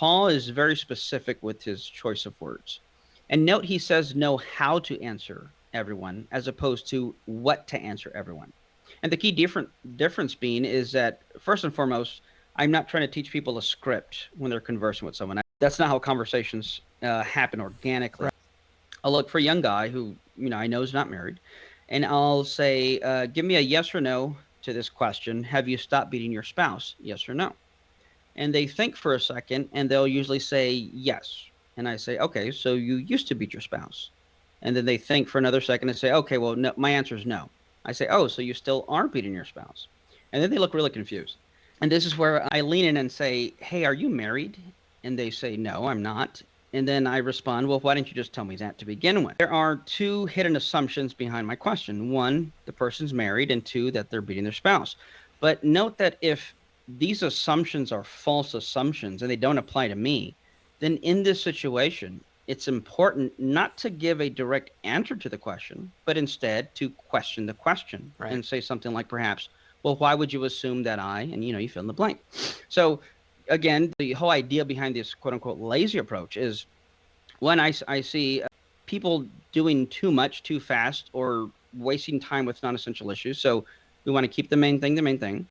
Paul is very specific with his choice of words. And note he says know how to answer everyone as opposed to what to answer everyone. And the key difference being is that first and foremost, I'm not trying to teach people a script when they're conversing with someone. That's not how conversations happen organically. Right. I'll look for a young guy who I know is not married, and I'll say, "Give me a yes or no to this question. Have you stopped beating your spouse? Yes or no?" And they think for a second, and they'll usually say yes. And I say, "Okay, so you used to beat your spouse." And then they think for another second and say, "Okay, well, no, my answer is no." I say, "Oh, so you still are beating your spouse?" And then they look really confused. And this is where I lean in and say, "Hey, are you married?" And they say, "No, I'm not." And then I respond, "Well, why didn't you just tell me that to begin with?" There are two hidden assumptions behind my question. One, the person's married, and two, that they're beating their spouse. But note that if these assumptions are false assumptions and they don't apply to me, then in this situation, it's important not to give a direct answer to the question, but instead to question the question Right. and say something like perhaps, well, why would you assume that I, and you fill in the blank. So again, the whole idea behind this quote unquote lazy approach is when I see people doing too much too fast or wasting time with non essential issues. So we want to keep the main thing the main thing.